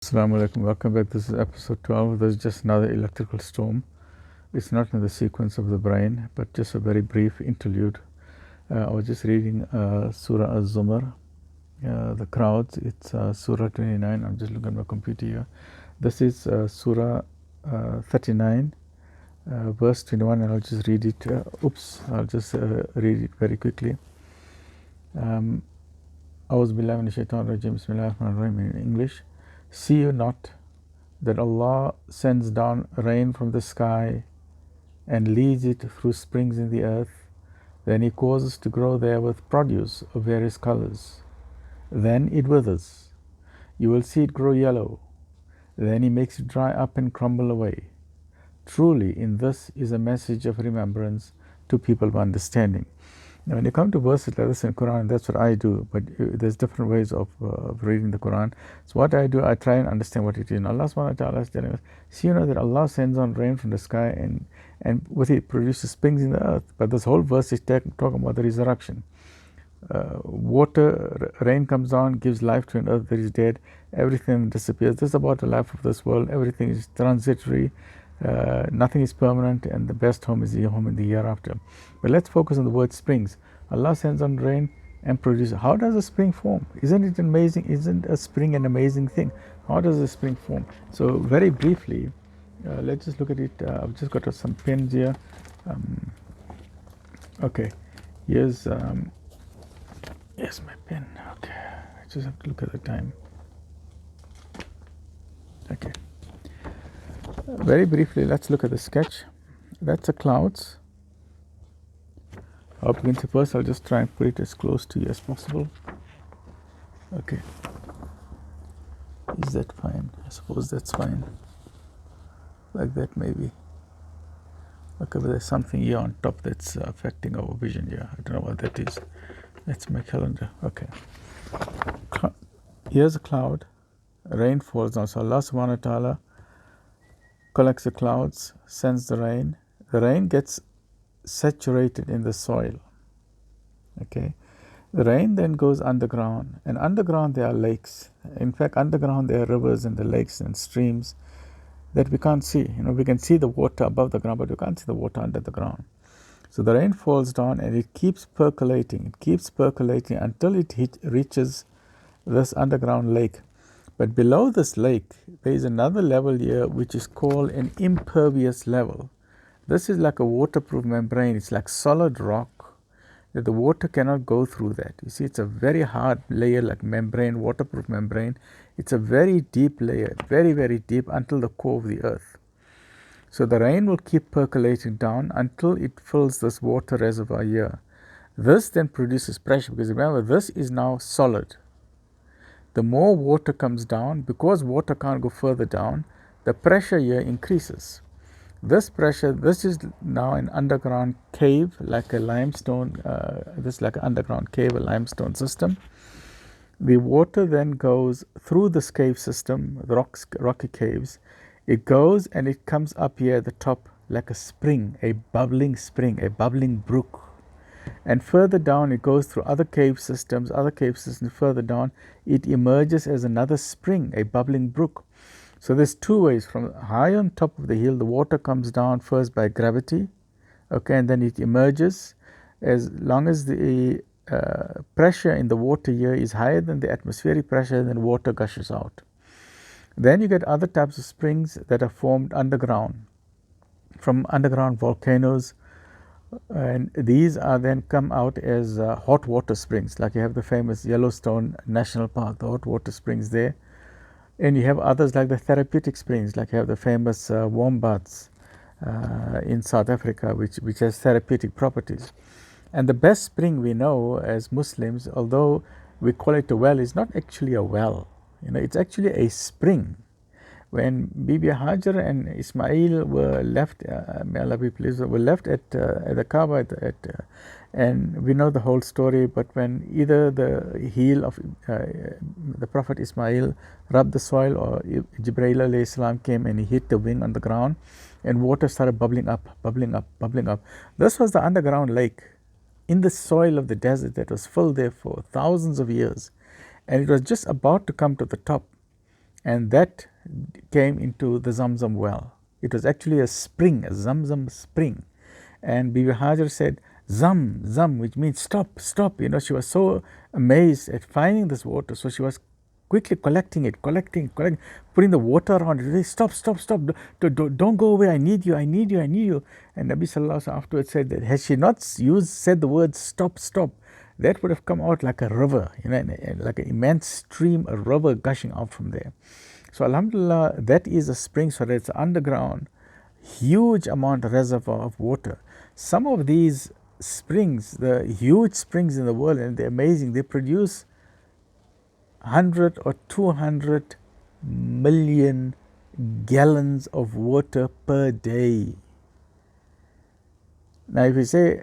Assalamu alaikum, welcome back. This is episode 12. There's just another electrical storm. It's not in the sequence of the brain, but just a very brief interlude. I was just reading Surah Az-Zumar, the crowds. It's Surah 29. I'm just looking at my computer here. This is Surah 39, verse 21, and I'll just read it. I'll just read it very quickly. A'udhu billahi minash shaitanir rajim. Bismillahir rahmanir rahim in English. See you not that Allah sends down rain from the sky and leads it through springs in the earth, then He causes to grow there with produce of various colors. Then it withers. You will see it grow yellow. Then He makes it dry up and crumble away. Truly, in this is a message of remembrance to people of understanding. Now, when you come to verses like this in Quran, that's what I do, but there's different ways of reading the Quran. So what I do, I try and understand what it is. And Allah subhanahu wa ta'ala is telling us, see, you know that Allah sends on rain from the sky and with it produces springs in the earth. But this whole verse is talking about the resurrection. Rain comes down, gives life to an earth that is dead. Everything disappears. This is about the life of this world. Everything is transitory. Nothing is permanent, and the best home is the home in the hereafter. But let's focus on the word springs. Allah sends on rain and produces. How does a spring form? Isn't it amazing? Isn't a spring an amazing thing? How does a spring form? So very briefly, let's just look at it. I've just got some pens here. Okay, here's my pen. Okay, I just have to look at the time. Okay. Very briefly, let's look at the sketch. That's the clouds. I hope you can see. First, I'll just try and put it as close to you as possible. Okay. Is that fine? I suppose that's fine. Like that, maybe. Okay, but there's something here on top that's affecting our vision here. I don't know what that is. That's my calendar. Okay. Here's a cloud. Rain falls down. So Allah subhanahu wa ta'ala collects the clouds, sends the rain. The rain gets saturated in the soil. Okay. The rain then goes underground, and underground there are lakes. In fact, underground there are rivers and the lakes and streams that we can't see. You know, we can see the water above the ground, but we can't see the water under the ground. So the rain falls down and it keeps percolating. It keeps percolating until it reaches this underground lake. But below this lake, there is another level here which is called an impervious level. This is like a waterproof membrane. It's like solid rock that the water cannot go through that. You see, it's a very hard layer, like membrane, waterproof membrane. It's a very deep layer, very, very deep until the core of the earth. So the rain will keep percolating down until it fills this water reservoir here. This then produces pressure, because remember, this is now solid. The more water comes down, because water can't go further down, the pressure here increases. This pressure, this is now an underground cave, like a limestone, this is like an underground cave, a limestone system. The water then goes through this cave system, the rocky caves. It goes and it comes up here at the top like a spring, a bubbling brook. And further down, it goes through other cave systems further down. It emerges as another spring, a bubbling brook. So there's two ways. From high on top of the hill, the water comes down first by gravity, okay, and then it emerges. As long as the pressure in the water here is higher than the atmospheric pressure, then water gushes out. Then you get other types of springs that are formed underground, from underground volcanoes. And these are then come out as hot water springs, like you have the famous Yellowstone National Park, the hot water springs there. And you have others like the therapeutic springs, like you have the famous warm baths in South Africa, which has therapeutic properties. And the best spring we know as Muslims, although we call it a well, is not actually a well. You know, it's actually a spring. When Bibi Hajar and Ismail were left, may Allah be pleased, were left at the Kaaba, and we know the whole story, but when either the heel of the Prophet Ismail rubbed the soil, or Jibreel alayhi salam came and he hit the wing on the ground, and water started bubbling up. This was the underground lake in the soil of the desert that was filled there for thousands of years, and it was just about to come to the top. and that came into the Zam Zam well. It was actually a spring, a Zam Zam spring. And Bibi Hajar said, Zam, Zam, which means stop, stop. She was so amazed at finding this water. So she was quickly collecting, putting the water around it. Stop, stop, stop. Don't go away. I need you, I need you, I need you. And Nabi Sallallahu Alaihi Wasallam afterwards said that had she not said the word stop, stop, that would have come out like a river, like an immense stream, a river gushing out from there. So Alhamdulillah, that is a spring, so it's underground, huge amount of reservoir of water. Some of these springs, the huge springs in the world, and they're amazing, they produce 100 or 200 million gallons of water per day. Now if you say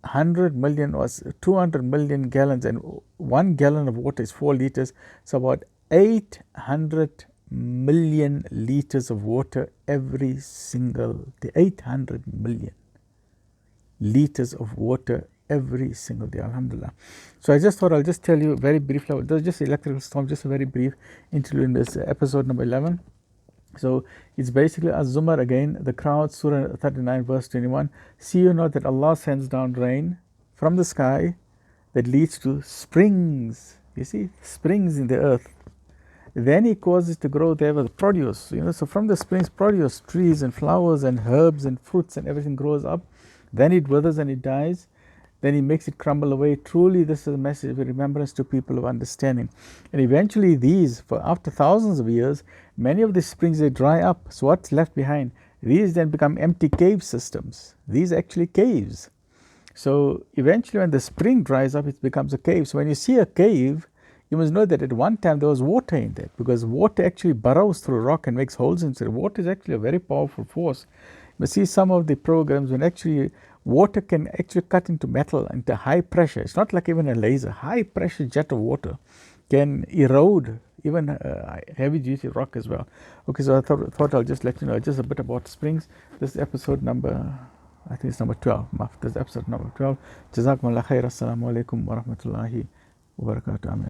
100 million or 200 million gallons, and 1 gallon of water is 4 liters, so about 800 million liters of water every single day. 800 million liters of water every single day, alhamdulillah. So I just thought I'll just tell you very briefly, there's just electrical storm, just a very brief interlude in this episode number 11. So it's basically Az-Zumar again, the crowd, Surah 39 verse 21. See you not that Allah sends down rain from the sky that leads to springs. You see, springs in the earth. Then He causes to grow there with produce. So from the springs, produce, trees and flowers and herbs and fruits and everything grows up. Then it withers and it dies. Then He makes it crumble away. Truly, this is a message of remembrance to people of understanding. And eventually, after thousands of years, many of these springs, they dry up. So what's left behind? These then become empty cave systems. These are actually caves. So eventually, when the spring dries up, it becomes a cave. So when you see a cave, you must know that at one time there was water in there, because water actually burrows through rock and makes holes in it. Water is actually a very powerful force. You see some of the programs when actually water can actually cut into metal, into high pressure. It's not like even a laser. High pressure jet of water can erode even heavy duty rock as well. Okay, so I thought I'll just let you know just a bit about springs. This is episode number, I think it's number 12. This is episode number 12. Jazakumullah khair. Assalamu alaikum wa rahmatullahi wa barakatuh.